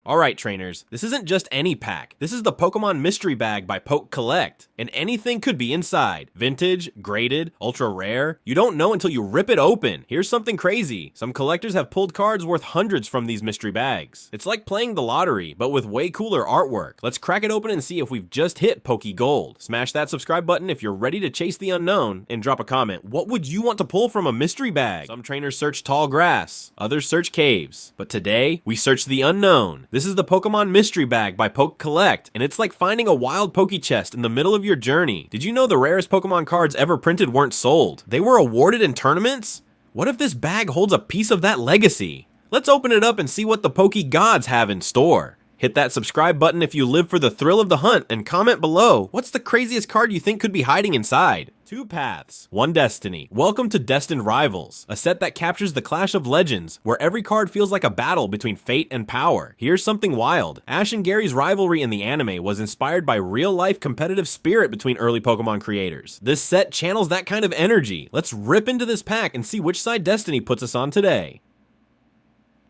Alright trainers, this isn't just any pack. This is the Pokemon Mystery Bag by Poke Collect, and anything could be inside. Vintage, graded, ultra rare. You don't know until you rip it open. Here's something crazy. Some collectors have pulled cards worth hundreds from these mystery bags. It's like playing the lottery, but with way cooler artwork. Let's crack it open and see if we've just hit Poke Gold. Smash that subscribe button if you're ready to chase the unknown, and drop a comment. What would you want to pull from a mystery bag? Some trainers search tall grass, others search caves, but today we search the unknown. This is the Pokemon Mystery Bag by Poke Collect, and it's like finding a wild Poke chest in the middle of your journey. Did you know the rarest Pokemon cards ever printed weren't sold? They were awarded in tournaments? What if this bag holds a piece of that legacy? Let's open it up and see what the Poke gods have in store. Hit that subscribe button if you live for the thrill of the hunt, and comment below, what's the craziest card you think could be hiding inside? 2 paths, 1 destiny. Welcome to Destined Rivals, a set that captures the clash of legends, where every card feels like a battle between fate and power. Here's something wild. Ash and Gary's rivalry in the anime was inspired by real-life competitive spirit between early Pokemon creators. This set channels that kind of energy. Let's rip into this pack and see which side Destiny puts us on today.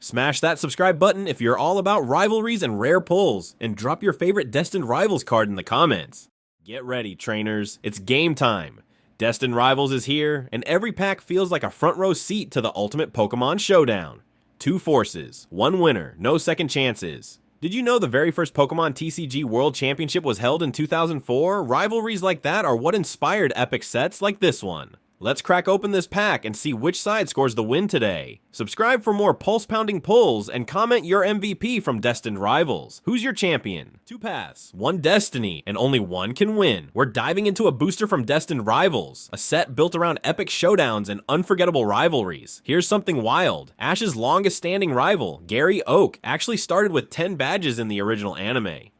Smash that subscribe button if you're all about rivalries and rare pulls, and drop your favorite Destined Rivals card in the comments. Get ready, trainers. It's game time. Destined Rivals is here, and every pack feels like a front row seat to the ultimate Pokemon showdown. 2 forces, 1 winner, no second chances. Did you know the very first Pokemon TCG World Championship was held in 2004? Rivalries like that are what inspired epic sets like this one. Let's crack open this pack and see which side scores the win today. Subscribe for more pulse-pounding pulls, and comment your MVP from Destined Rivals. Who's your champion? 2 paths, 1 destiny, and only 1 can win. We're diving into a booster from Destined Rivals, a set built around epic showdowns and unforgettable rivalries. Here's something wild. Ash's longest-standing rival, Gary Oak, actually started with 10 badges in the original anime.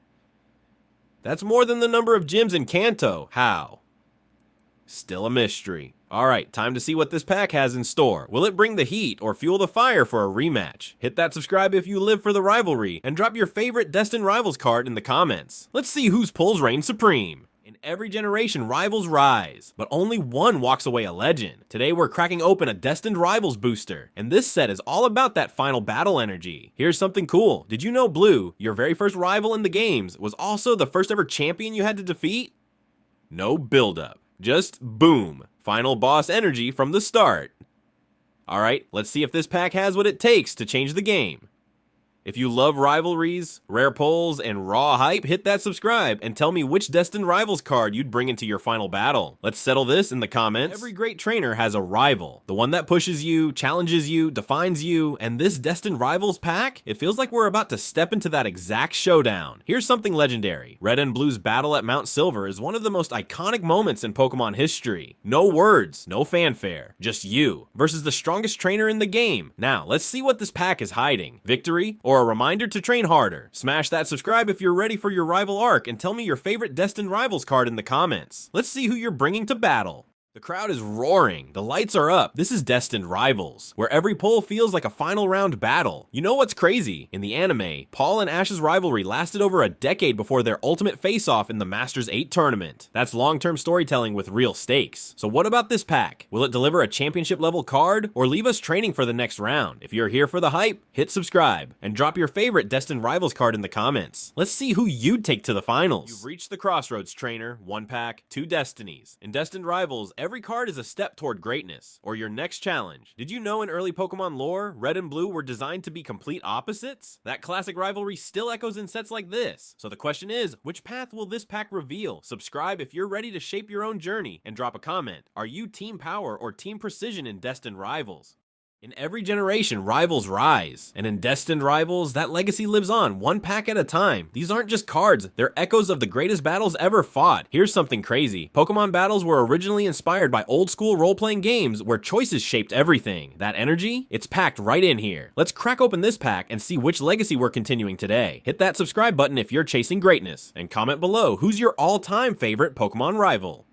That's more than the number of gyms in Kanto. How? Still a mystery. Alright, time to see what this pack has in store. Will it bring the heat or fuel the fire for a rematch? Hit that subscribe if you live for the rivalry, and drop your favorite Destined Rivals card in the comments. Let's see whose pulls reign supreme. In every generation, rivals rise, but only one walks away a legend. Today we're cracking open a Destined Rivals booster, and this set is all about that final battle energy. Here's something cool. Did you know Blue, your very first rival in the games, was also the first ever champion you had to defeat? No build-up. Just boom, final boss energy from the start. Alright, let's see if this pack has what it takes to change the game. If you love rivalries, rare pulls, and raw hype, hit that subscribe and tell me which Destined Rivals card you'd bring into your final battle. Let's settle this in the comments. Every great trainer has a rival, the one that pushes you, challenges you, defines you, and this Destined Rivals pack, it feels like we're about to step into that exact showdown. Here's something legendary. Red and Blue's battle at Mount Silver is one of the most iconic moments in Pokemon history. No words, no fanfare, just you versus the strongest trainer in the game. Now, let's see what this pack is hiding. Victory, or a reminder to train harder. Smash that subscribe if you're ready for your rival arc, and tell me your favorite Destined Rivals card in the comments. Let's see who you're bringing to battle. The crowd is roaring, the lights are up. This is Destined Rivals, where every pull feels like a final round battle. You know what's crazy? In the anime, Paul and Ash's rivalry lasted over a decade before their ultimate face-off in the Masters 8 tournament. That's long-term storytelling with real stakes. So what about this pack? Will it deliver a championship-level card, or leave us training for the next round? If you're here for the hype, hit subscribe, and drop your favorite Destined Rivals card in the comments. Let's see who you'd take to the finals. You've reached the crossroads, trainer. 1 pack, 2 destinies. In Destined Rivals, every card is a step toward greatness, or your next challenge. Did you know in early Pokemon lore, Red and Blue were designed to be complete opposites? That classic rivalry still echoes in sets like this. So the question is, which path will this pack reveal? Subscribe if you're ready to shape your own journey, and drop a comment. Are you Team Power or Team Precision in Destined Rivals? In every generation, rivals rise, and in Destined Rivals, that legacy lives on, 1 pack at a time. These aren't just cards, they're echoes of the greatest battles ever fought. Here's something crazy. Pokemon battles were originally inspired by old-school role-playing games where choices shaped everything. That energy? It's packed right in here. Let's crack open this pack and see which legacy we're continuing today. Hit that subscribe button if you're chasing greatness, and comment below who's your all-time favorite Pokemon rival.